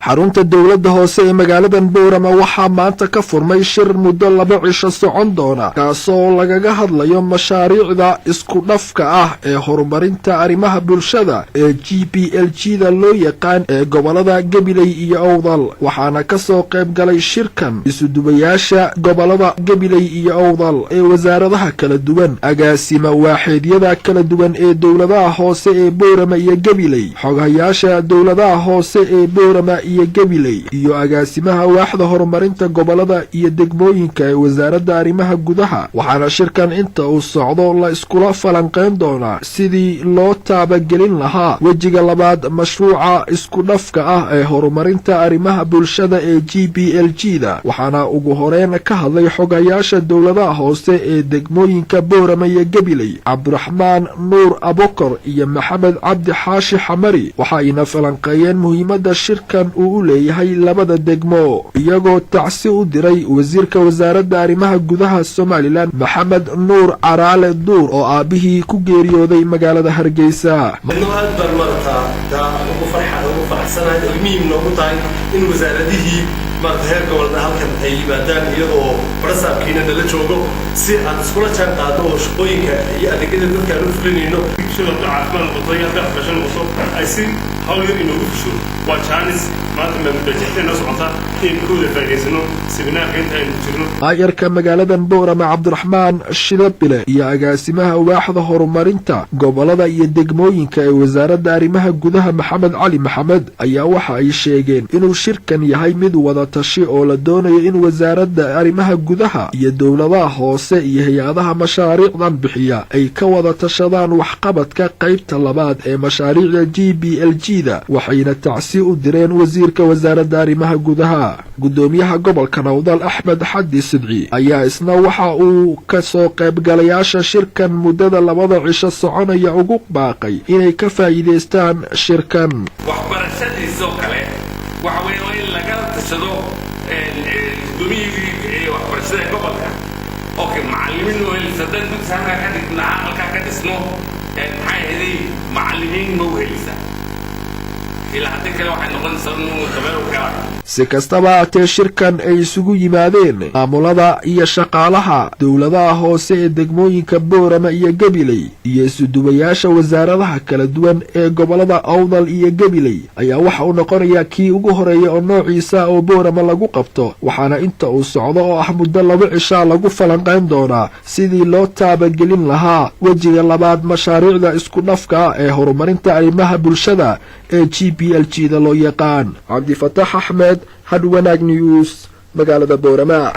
xarunta dawladda hoose ee magaaladan Boorama waxaa maanta ka furmay shir muddo 2 cisho socon doona kaasoo lagaga hadlayo mashaariicda isku dhafka ah ee horumarinta arrimaha bulshada ee GPLG-da loo yaqaan ee gobolada Gabiley iyo Awdal waxaana ka soo qayb galay shirkan isudubayaasha gobolada Gabiley iyo Awdal ee wasaaradaha kala duwan agaasima waaxeedyada kala duwan ee dawladaha hoose ee Boorama iyo Gabiley xogayaasha dawladaha hoose ee Boorama iyo Gabiley iyo agaasimaha waaxda horumarinta gobolada iyo degmooyinka ee wasaaradda arrimaha gudaha waxaana shirkan inta uu socdo la iskula falanqeyn doona sidii loo taabagelin lahaa wejiga labaad mashruuca isku dhafka ah ee horumarinta arrimaha bulshada ee GPLG-da waxaana ugu horeyn ka hadlay xogayaasha dawladaha hoose ee degmooyinka Boorama iyo Gabiley Cabdiraxmaan Nuur Abokor iyo Maxamed Cabdi Xaashi Xamari waxayna falanqeeyeen muhiimadda shirkan uu leeyahay labada degmo iyagoo tacsi u diray wasiirka wasaaradda arrimaha gudaha Somaliland Maxamed Nuur Caraale Duur oo aabihii ku geeriyooday magaalada Hargeysa heer gobolada halkan ay yimaadaan iyadoo barsaabkiina nala joogo si aan iskula jaan qaado oo shaqooyinka iyo adeegyada dadka aan u fulinayno bulshada caafimaad wadooyinka waxbarashada cusub ay si hawl yar inoogu fusho waa jaanis maanta ma mudajixteena socota in kooda faa'iideysano siminaarka inta aynu jirno maayarka magaaladan Boorama Cabdiraxmaan Shidabile iyo agaasimaha waaxda horumarinta gobolada iyo degmooyinka ee wasaaradda arrimaha gudaha Maxamed Cali Maxamed ayaa waxa ay sheegeen inuu shirkan yahay mid wada tashi oo la doonayo in wasaaradda arrimaha gudaha iyo dawladaha hoose iyo hay'adaha mashaariicdan bixiya ay ka wada tashadaan waxqabadka qaybta labaad ee mashaariicda GPLG-da waxayna tacsi u direen wasiirka wasaaradda arrimaha gudaha gudoomiyaha gobolka Awdal Axmed Xaddi Sidci ayaa isna waxa uu ka soo qayb galayaasha shirkan muddada 2 cisho soconaya ugu baaqay inay ka faa'iideystaan shirkan waxbarashadiisa kale waxa weeye in laga tashado gudoomiyaha waxbarashada gobolka oo macallimiin oo ilsadan dugsiga ka dhigna halka ka dhisno maxay ahayd macallimiin ma weelisa ila hadda kale waxay noqonaysaa inuu tababar u kala si kastaba aatee shirkan ay isugu yimaadeen maamulada iyo shaqaalaha dawladaha hoose ee degmooyinka Boorama iyo Gabiley iyo isudubayaasha wasaaradaha kala duwan ee gobolada Awdal iyo Gabiley ayaa waxa uu noqonayaa kii ugu horeeyay oo noociisa oo Boorama lagu qabto waxaana inta uu socdo oo ah muddo 2 cisho lagu falanqeyn doona sidii loo taabagelin lahaa wejiga labaad mashaariicda isku dhafka ah ee horumarinta arrimaha bulshada ee GPLG-da loo yaqaan Cabdi Fataax Axmed Hadwanaag News magaalada Boorama.